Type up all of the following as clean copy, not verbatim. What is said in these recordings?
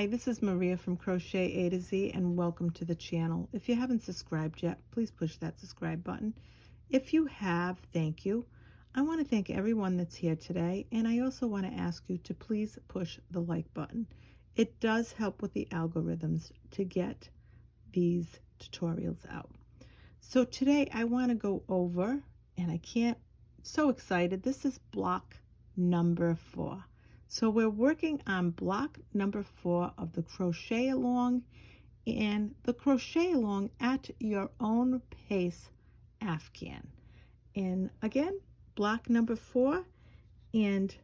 Hi, this is Maria from Crochet A to Z, and welcome to the channel. If you haven't subscribed yet, please push that subscribe button. If you have, thank you. I want to thank everyone that's here today, and I also want to ask you to please push the like button. It does help with the algorithms to get these tutorials out. So today I want to go over, and so excited, this is block number 4. So we're working on block number 4 of the crochet along and the crochet along at your own pace Afghan. And again, block number 4, and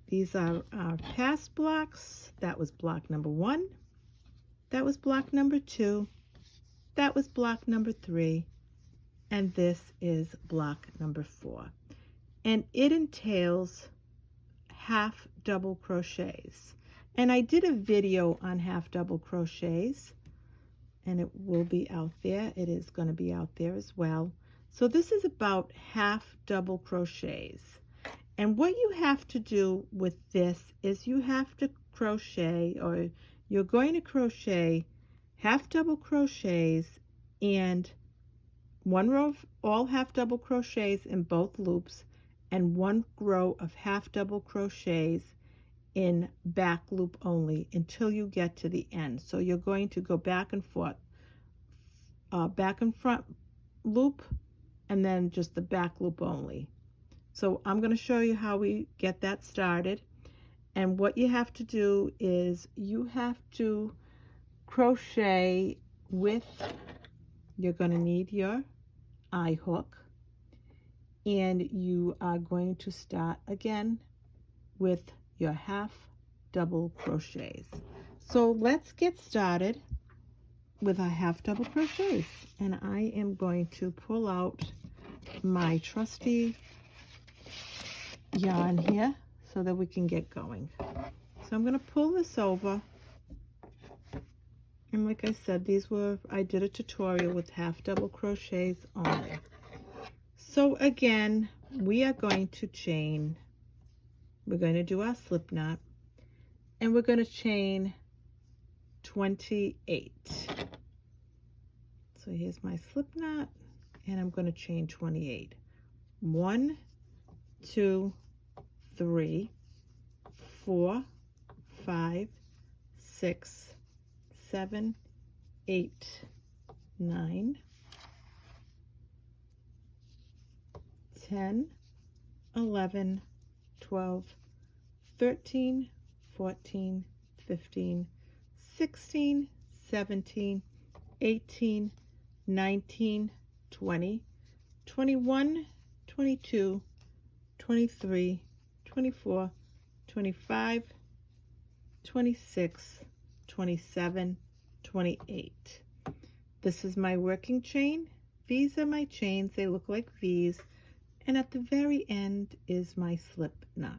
these are our past blocks. That was block number 1, that was block number 2, that was block number 3, and this is block number 4. And it entails half double crochets, and I did a video on half double crochets, and it will be out there. It is going to be out there as well. So this is about half double crochets, and what you have to do with this is you have to crochet, or you're going to crochet half double crochets and one row of all half double crochets in both loops, and one row of half double crochets in back loop only until you get to the end. So you're going to go back and forth, back and front loop, and then just the back loop only. So I'm going to show you how we get that started. And what you have to do is you have to crochet with, you're going to need your eye hook, and you are going to start again with your half double crochets. So let's get started with our half double crochets, and I am going to pull out my trusty yarn here so that we can get going. So I'm going to pull this over, and like I said, I did a tutorial with half double crochets only. So again, we are going to chain, we're going to do our slip knot, and we're going to chain 28. So here's my slip knot, and I'm going to chain 28. 1, 2, 3, 4, 5, 6, 7, 8, 9, 10, 11, 12, 13, 14, 15, 16, 17, 18, 19, 20, 21, 22, 23, 24, 25, 26, 27, 28. This is my working chain. These are my chains. They look like V's. And at the very end is my slip knot.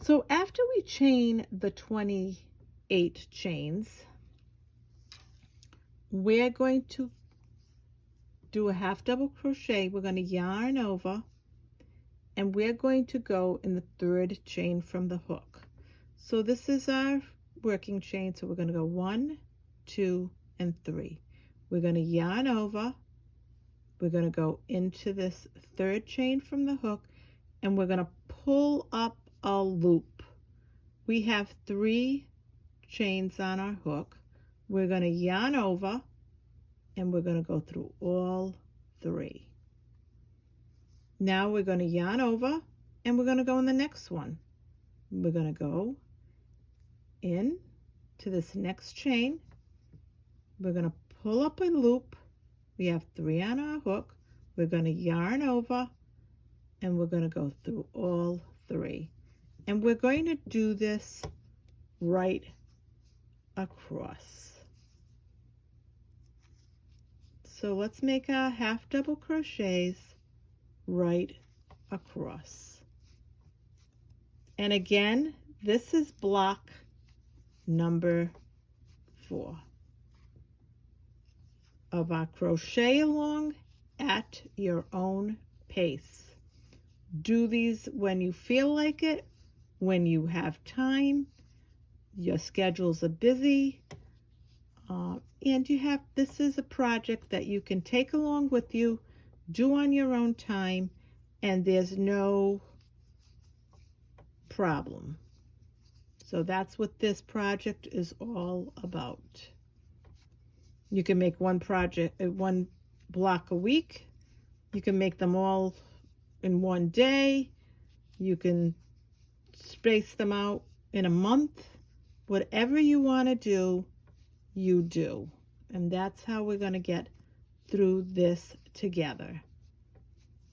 So after we chain the 28 chains, we're going to do a half double crochet. We're going to yarn over, and we're going to go in the 3rd chain from the hook. So this is our working chain. So we're going to go 1, 2, and 3. We're going to yarn over. We're going to go into this 3rd chain from the hook, and we're going to pull up a loop. We have 3 chains on our hook. We're going to yarn over, and we're going to go through all 3. Now we're going to yarn over, and we're going to go in the next one. We're going to go in to this next chain. We're going to pull up a loop. We have 3 on our hook. We're going to yarn over, and we're going to go through all 3. And we're going to do this right across. So let's make our half double crochets right across. And again, this is block number 4 of our crochet along at your own pace. Do these when you feel like it, when you have time. your schedules are busy, and this is a project that you can take along with you, do on your own time, and there's no problem. So that's what this project is all about. You can make one block a week. You can make them all in one day. You can space them out in a month. Whatever you want to do, you do. And that's how we're going to get through this together.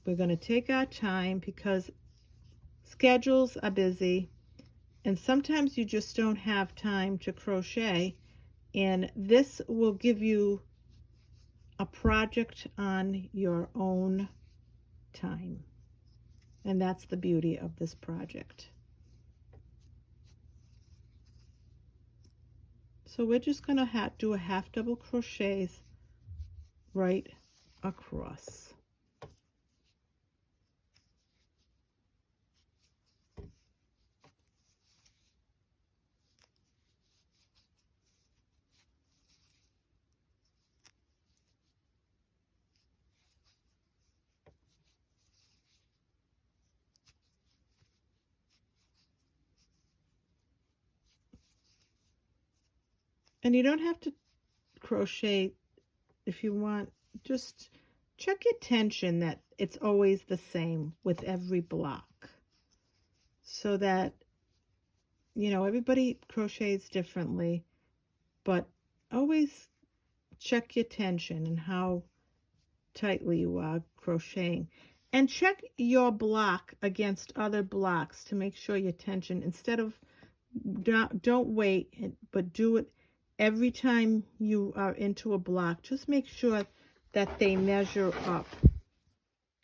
We're going to take our time because schedules are busy, and sometimes you just don't have time to crochet, and this will give you a project on your own time. And that's the beauty of this project. So we're just going to do a half double crochets right across. And you don't have to crochet if you want. Just check your tension that it's always the same with every block, so that everybody crochets differently, but always check your tension and how tightly you are crocheting, and check your block against other blocks to make sure your tension, instead of don't wait, but do it every time you are into a block. Just make sure that they measure up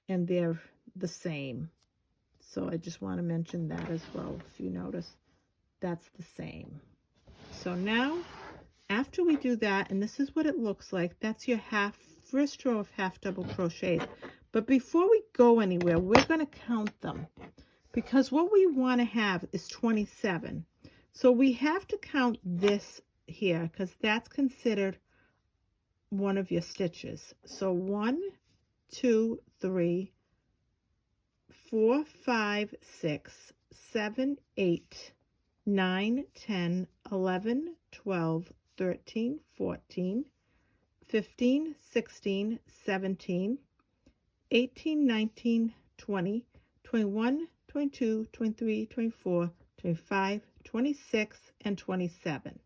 and they're the same. So I just want to mention that as well. If you notice, that's the same. So now, after we do that, and this is what it looks like, that's your first row of half double crochets. But before we go anywhere, we're going to count them, because what we want to have is 27. So we have to count this here, because that's considered one of your stitches. So 1, 2, 3, 4, 5, 6, 7, 8, 9, 10, 11, 12, 13, 14, 15, 16, 17, 18, 19, 20, 21, 22, 23, 24, 25, 26, and 27.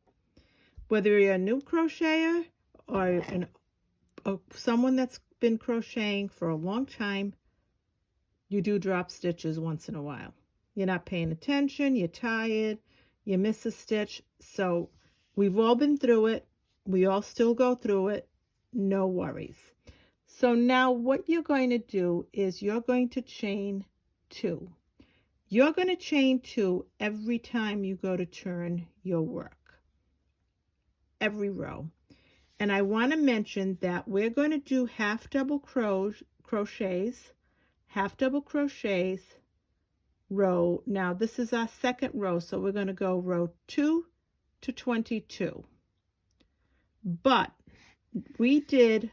Whether you're a new crocheter or someone that's been crocheting for a long time, you do drop stitches once in a while. You're not paying attention, you're tired, you miss a stitch. So we've all been through it. We all still go through it. No worries. So now what you're going to do is you're going to chain 2. You're going to chain 2 every time you go to turn your work. Every row. And I want to mention that we're going to do half double crochets, half double crochets, row. Now this is our second row, so we're going to go row 2 to 22. But we did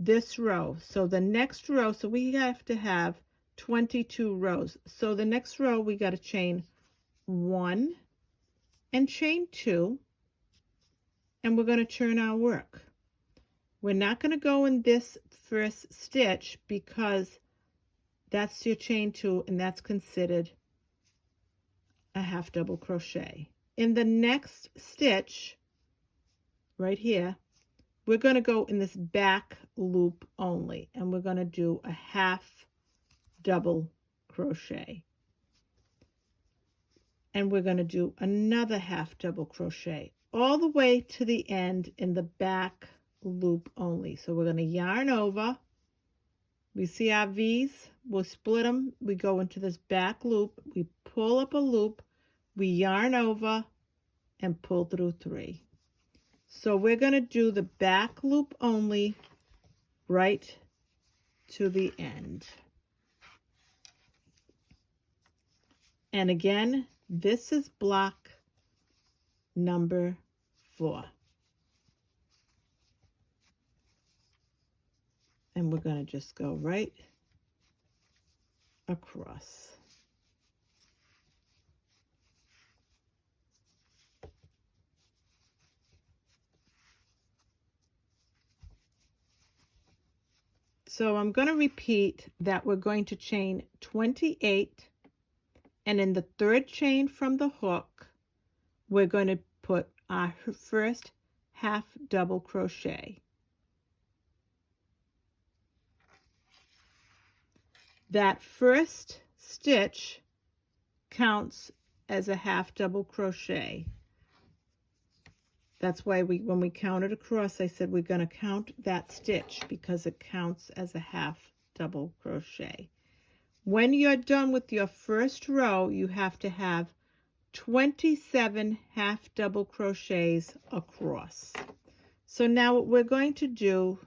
this row, so the next row, so we have to have 22 rows. So the next row we got to chain 1 and chain 2, and we're going to turn our work. We're not going to go in this first stitch because that's your chain 2, and that's considered a half double crochet. In the next stitch right here, we're going to go in this back loop only, and we're going to do a half double crochet, and we're going to do another half double crochet all the way to the end in the back loop only. So we're going to yarn over. We see our V's, we'll split them, we go into this back loop, we pull up a loop, we yarn over and pull through 3. So we're going to do the back loop only right to the end. And again, this is block number 4. And we're going to just go right across. So I'm going to repeat that we're going to chain 28, and in the third chain from the hook, we're going to put our first half double crochet. That first stitch counts as a half double crochet. That's why when we counted across, I said we're going to count that stitch because it counts as a half double crochet. When you're done with your first row, you have to have 27 half double crochets across. So now what we're going to do,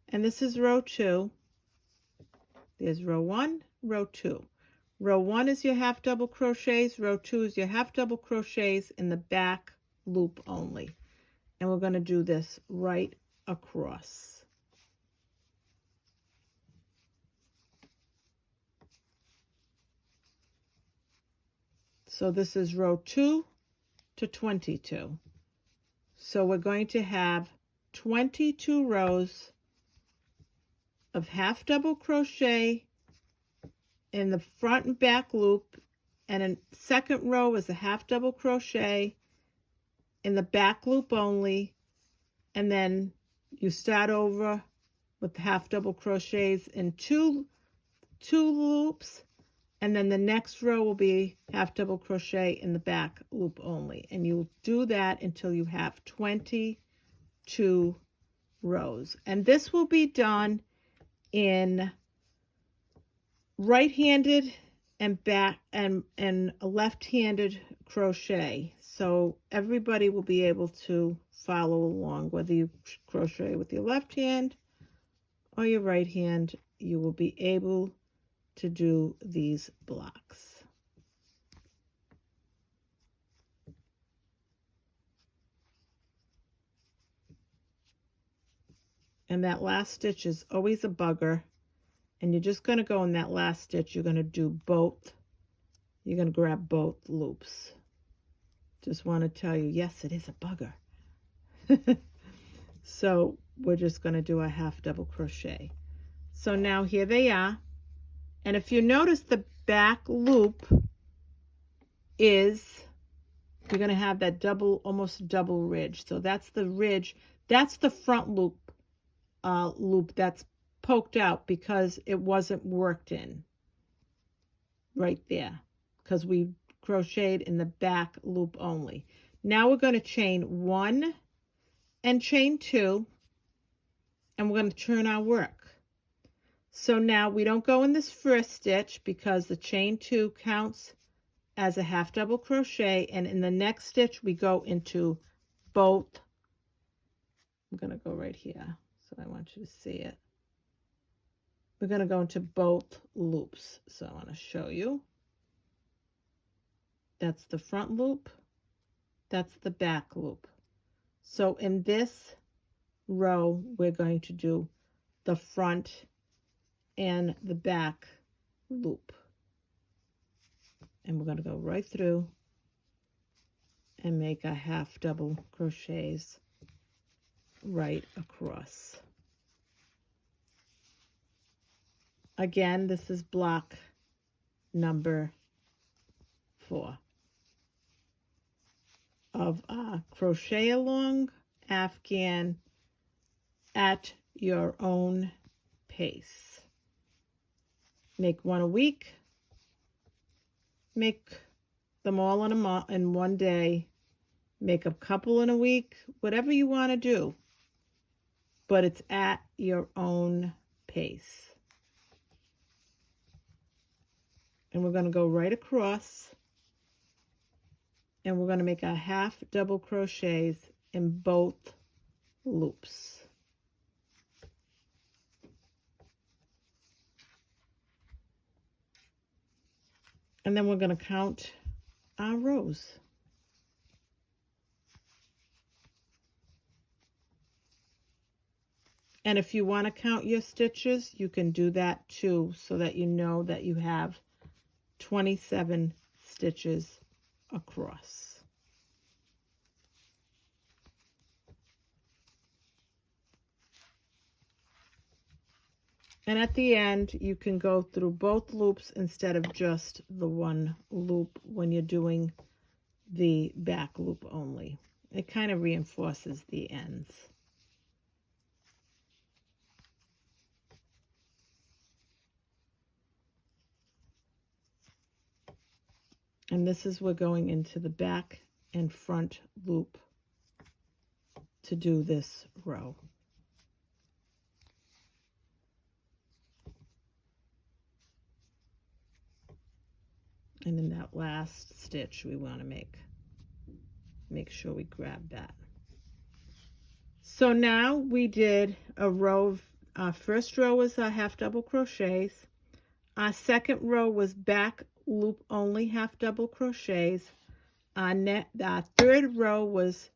and this is row 2, there's row 1, row 2. Row 1 is your half double crochets, row 2 is your half double crochets in the back loop only. And we're going to do this right across. So this is row 2 to 22. So we're going to have 22 rows of half double crochet in the front and back loop, and a second row is a half double crochet in the back loop only, and then you start over with half double crochets in two loops, and then the next row will be half double crochet in the back loop only, and you'll do that until you have 22 rows. And this will be done in right-handed and back and left-handed crochet, so everybody will be able to follow along. Whether you crochet with your left hand or your right hand, you will be able to do these blocks. And that last stitch is always a bugger, and you're just going to go in that last stitch. You're going to do both. You're going to grab both loops. Just want to tell you, yes, it is a bugger. So we're just going to do a half double crochet. So now here they are. And if you notice, the back loop is, you're going to have that double, almost double ridge. So that's the ridge. That's the front loop that's poked out because it wasn't worked in right there, because we crocheted in the back loop only. Now we're going to chain 1 and chain 2, and we're going to turn our work. So now we don't go in this first stitch because the chain 2 counts as a half double crochet, and in the next stitch we go into both. I'm going to go right here so I want you to see it. We're going to go into both loops. So I want to show you. That's the front loop. That's the back loop. So in this row, we're going to do the front and the back loop. And we're going to go right through and make a half double crochets right across. Again, this is block number 4 of crochet along Afghan at your own pace. Make one a week. Make them all in one day. Make a couple in a week. Whatever you want to do. But it's at your own pace. And we're going to go right across. And we're going to make a half double crochets in both loops. And then we're going to count our rows. And if you want to count your stitches, you can do that too, so that you know that you have 27 stitches across. And at the end, you can go through both loops instead of just the one loop when you're doing the back loop only. It kind of reinforces the ends. And this is we're going into the back and front loop to do this row. And in that last stitch, we want to make sure we grab that. So now we did a row of, our first row was a half double crochets. Our second row was back loop only half double crochets. Our third row was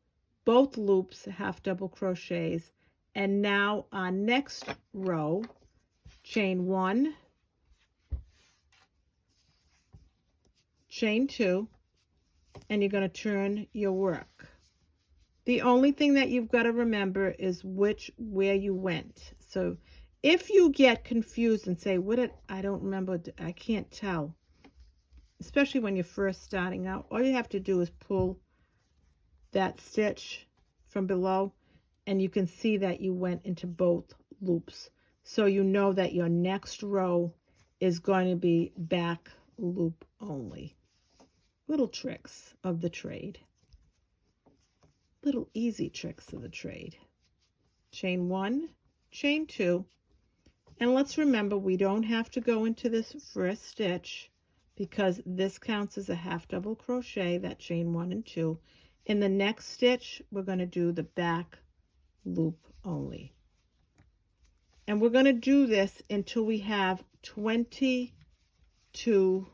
both loops half double crochets. And now our next row, chain 1, chain 2, and you're going to turn your work. The only thing that you've got to remember is where you went. So if you get confused and say, I don't remember, I can't tell, especially when you're first starting out, all you have to do is pull that stitch from below, and you can see that you went into both loops. So you know that your next row is going to be back loop only. Little tricks of the trade. Little easy tricks of the trade. Chain 1, chain 2, and let's remember we don't have to go into this first stitch because this counts as a half double crochet, that chain 1 and 2. In the next stitch, we're going to do the back loop only. And we're going to do this until we have 22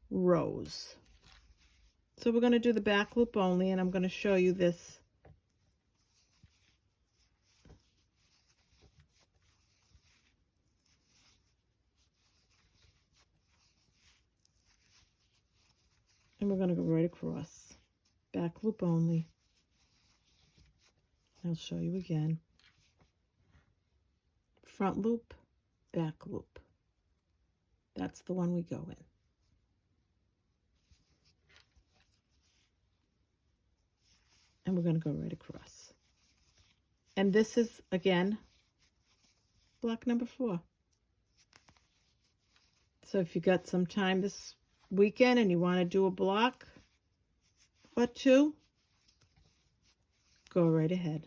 rows. So we're going to do the back loop only, and I'm going to show you this. And we're going to go right across. Back loop only. I'll show you again. Front loop, back loop. That's the one we go in. And we're going to go right across. And this is, again, block number 4. So if you got some time this weekend and you want to do a block or 2, go right ahead.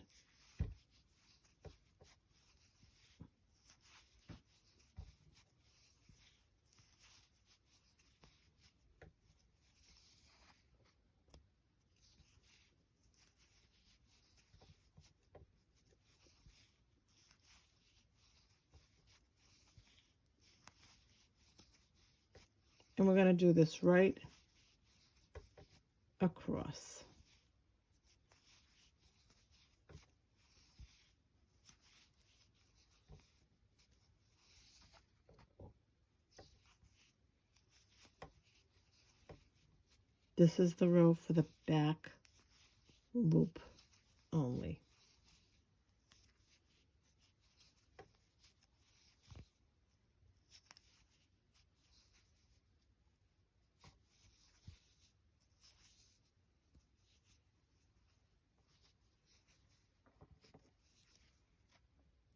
And we're going to do this right across. This is the row for the back loop only.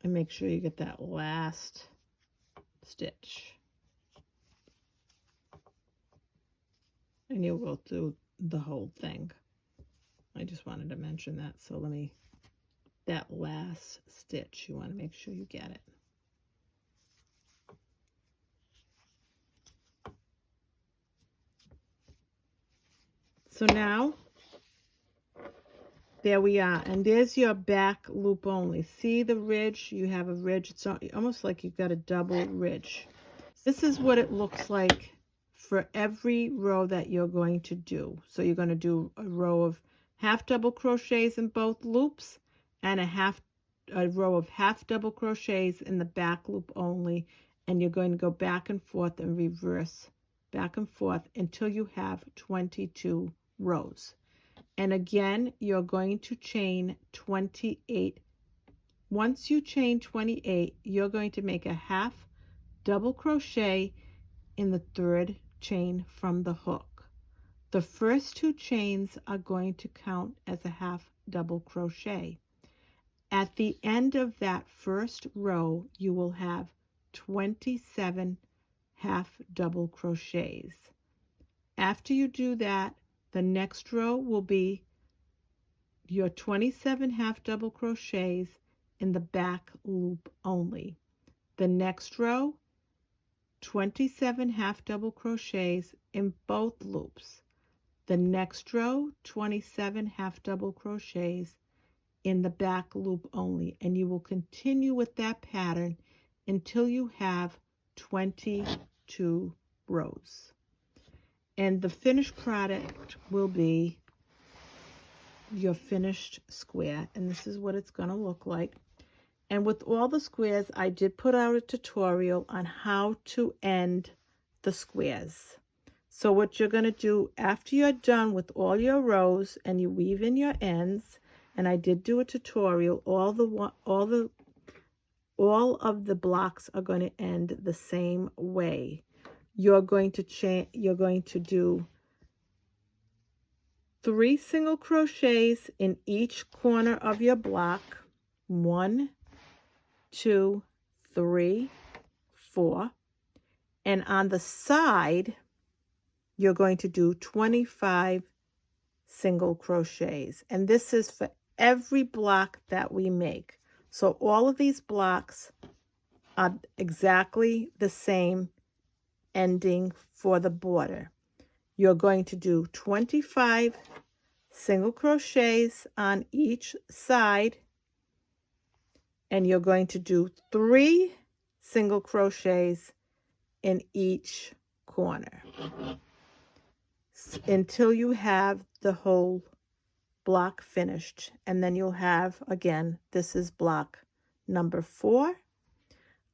And make sure you get that last stitch. And you'll go through the whole thing. I just wanted to mention that. So that last stitch, you want to make sure you get it. So now, there we are. And there's your back loop only. See the ridge? You have a ridge. It's almost like you've got a double ridge. This is what it looks like for every row that you're going to do. So you're going to do a row of half double crochets in both loops and a half a row of half double crochets in the back loop only, and you're going to go back and forth and reverse back and forth until you have 22 rows. And again, you're going to chain 28. Once you chain 28, you're going to make a half double crochet in the third chain from the hook. The first 2 chains are going to count as a half double crochet. At the end of that first row, you will have 27 half double crochets. After you do that, the next row will be your 27 half double crochets in the back loop only. The next row, 27 half double crochets in both loops. The next row, 27 half double crochets in the back loop only, and you will continue with that pattern until you have 22 rows. And the finished product will be your finished square, and this is what it's going to look like. And with all the squares, I did put out a tutorial on how to end the squares. So what you're going to do after you're done with all your rows and you weave in your ends, and I did do a tutorial, all of the blocks are going to end the same way. You're going to do 3 single crochets in each corner of your block. 1, 2, 3, 4. And on the side, you're going to do 25 single crochets. And this is for every block that we make. So all of these blocks are exactly the same ending for the border. You're going to do 25 single crochets on each side, and you're going to do 3 single crochets in each corner until you have the whole block finished. And then you'll have, again, this is block number 4.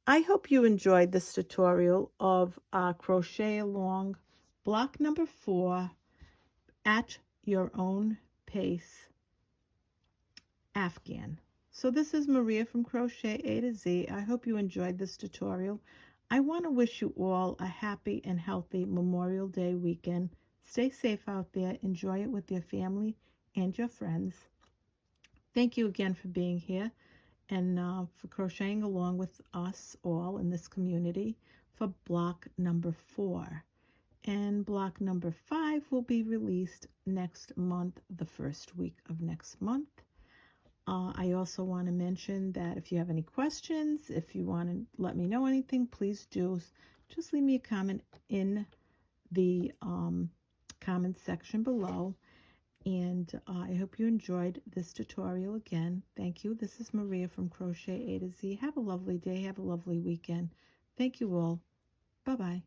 I hope you enjoyed this tutorial of crochet along block number 4 at your own pace Afghan. So this is Maria from Crochet A to Z. I hope you enjoyed this tutorial. I want to wish you all a happy and healthy Memorial Day weekend. Stay safe out there. Enjoy it with your family and your friends. Thank you again for being here and for crocheting along with us all in this community for block number 4. And block number 5 will be released next month, the first week of next month. I also want to mention that if you have any questions, if you want to let me know anything, please do. Just leave me a comment in the comment section below. And I hope you enjoyed this tutorial again. Thank you. This is Maria from Crochet A to Z. Have a lovely day. Have a lovely weekend. Thank you all. Bye-bye.